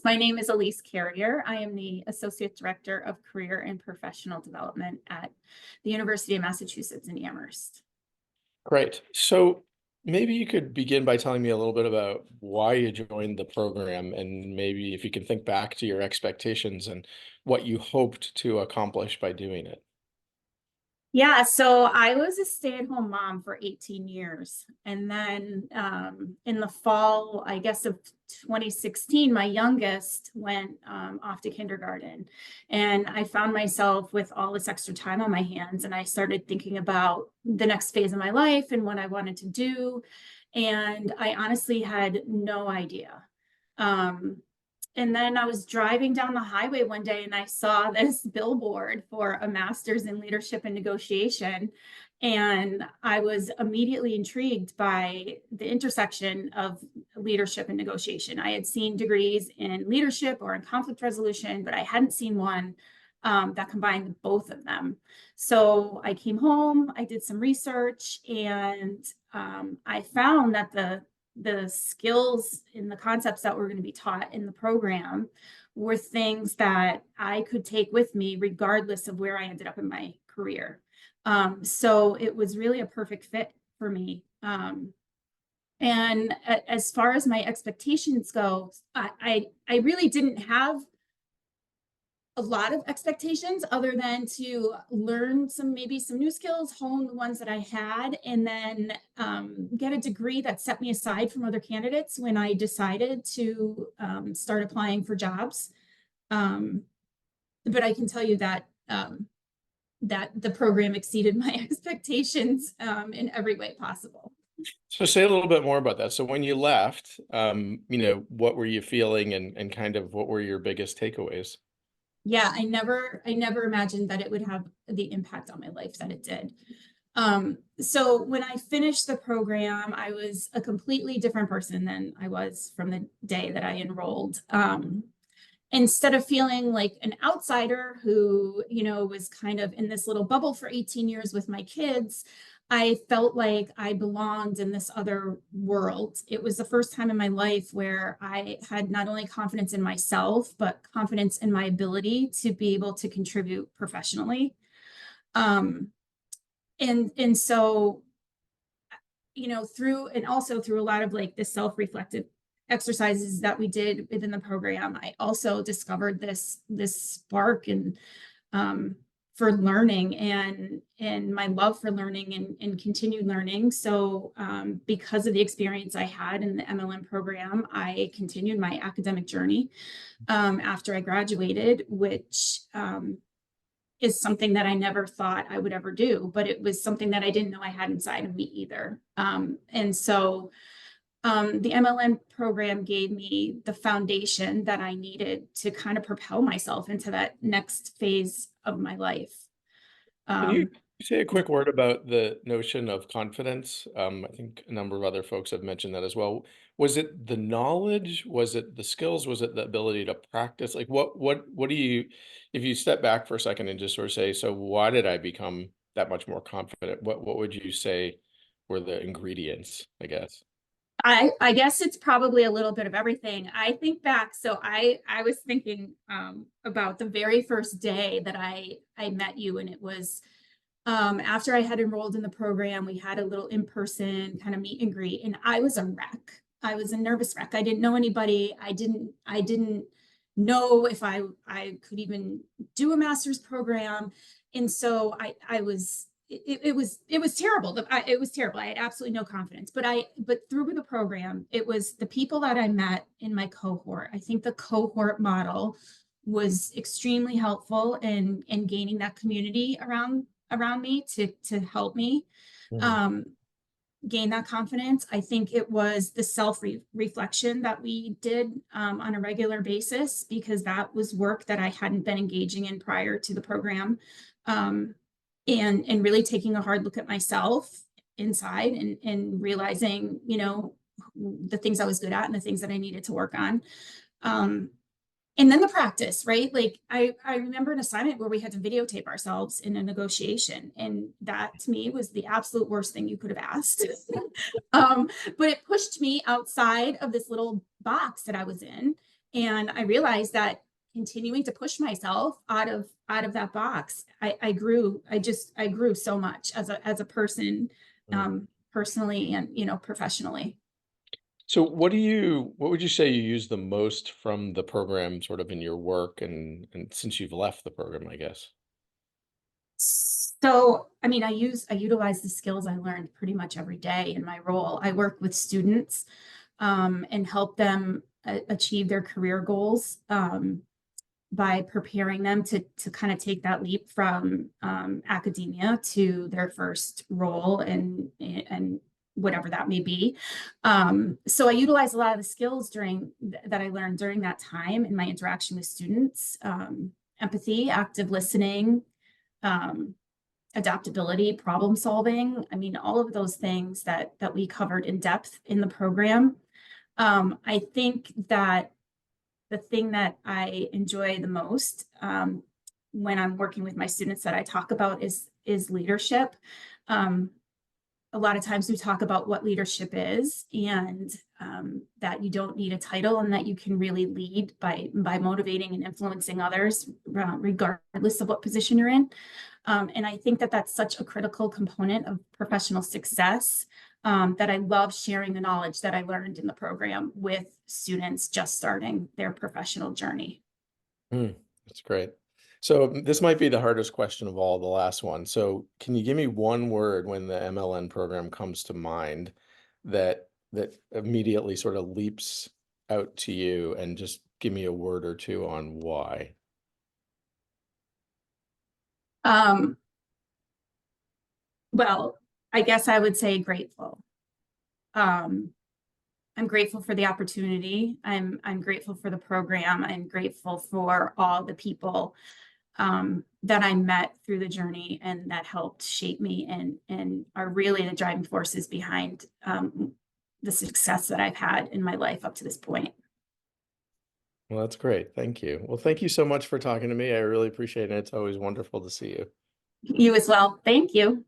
My name is Elise Carrier. I am the Associate Director of Career and Professional Development at the University of Massachusetts in Amherst. Great. So maybe you could begin by telling me a little bit about why you joined the program, and maybe if you can think back to your expectations and what you hoped to accomplish by doing it. Yeah, so I was a stay-at-home mom for 18 years. And then in the fall, I guess, of 2016, my youngest went off to kindergarten. And I found myself with all this extra time on my hands. And I started thinking about the next phase of my life and what I wanted to do. And I honestly had no idea. And then I was driving down the highway one day and I saw this billboard for a master's in leadership and negotiation. And I was immediately intrigued by the intersection of leadership and negotiation. I had seen degrees in leadership or in conflict resolution, but I hadn't seen one that combined both of them. So I came home, I did some research, and I found that the skills and the concepts that were going to be taught in the program were things that I could take with me regardless of where I ended up in my career. So it was really a perfect fit for me. And as far as my expectations go, I really didn't have a lot of expectations other than to learn maybe some new skills, hone the ones that I had, and then get a degree that set me aside from other candidates when I decided to start applying for jobs. But I can tell you that that the program exceeded my expectations in every way possible. So say a little bit more about that. So when you left, what were you feeling, and kind of what were your biggest takeaways? Yeah, I never imagined that it would have the impact on my life that it did. So when I finished the program, I was a completely different person than I was from the day that I enrolled. Instead of feeling like an outsider who, was kind of in this little bubble for 18 years with my kids, I felt like I belonged in this other world. It was the first time in my life where I had not only confidence in myself, but confidence in my ability to be able to contribute professionally. And so, through a lot of like the self-reflective exercises that we did within the program, I also discovered this spark and for learning and my love for learning and continued learning. So because of the experience I had in the MLM program, I continued my academic journey after I graduated, which is something that I never thought I would ever do, but it was something that I didn't know I had inside of me either. And so the MLM program gave me the foundation that I needed to kind of propel myself into that next phase of my life. Can you say a quick word about the notion of confidence? I think a number of other folks have mentioned that as well. Was it the knowledge? Was it the skills? Was it the ability to practice? Like what do you, if you step back for a second and just sort of say, so why did I become that much more confident? What would you say were the ingredients, I guess? I guess it's probably a little bit of everything. I think back, so I was thinking about the very first day that I met you, and it was after I had enrolled in the program. We had a little in-person kind of meet and greet, and I was a wreck. I was a nervous wreck. I didn't know anybody. I didn't know if I could even do a master's program, and so I was. It was terrible. It was terrible. I had absolutely no confidence. But through the program, it was the people that I met in my cohort. I think the cohort model was extremely helpful in gaining that community around me to help me gain that confidence. I think it was the self-reflection that we did on a regular basis, because that was work that I hadn't been engaging in prior to the program. And really taking a hard look at myself inside and realizing, the things I was good at and the things that I needed to work on. And then the practice, right? Like I remember an assignment where we had to videotape ourselves in a negotiation. And that to me was the absolute worst thing you could have asked. But it pushed me outside of this little box that I was in. And I realized that continuing to push myself out of that box, I grew. I grew so much as a person, Mm. personally and, you know, professionally. So what would you say you use the most from the program sort of in your work and since you've left the program, I guess? So, I mean, I utilize the skills I learned pretty much every day in my role. I work with students, and help them achieve their career goals, by preparing them to kind of take that leap from, academia to their first role and whatever that may be. So I utilize a lot of the skills that I learned during that time in my interaction with students, empathy, active listening, um, adaptability, problem solving. I mean, all of those things that we covered in depth in the program. I think that the thing that I enjoy the most, when I'm working with my students that I talk about is leadership. Um, a lot of times we talk about what leadership is, and that you don't need a title, and that you can really lead by motivating and influencing others, regardless of what position you're in. And I think that that's such a critical component of professional success, that I love sharing the knowledge that I learned in the program with students just starting their professional journey. Mm, that's great. So this might be the hardest question of all, the last one. So can you give me one word when the MLN program comes to mind that immediately sort of leaps out to you and just give me a word or two on why? Um, well, I guess I would say grateful. Um, I'm grateful for the opportunity. I'm grateful for the program. I'm grateful for all the people, that I met through the journey and that helped shape me and are really the driving forces behind, the success that I've had in my life up to this point. Well, that's great. Thank you. Well, thank you so much for talking to me. I really appreciate it. It's always wonderful to see you. You as well. Thank you.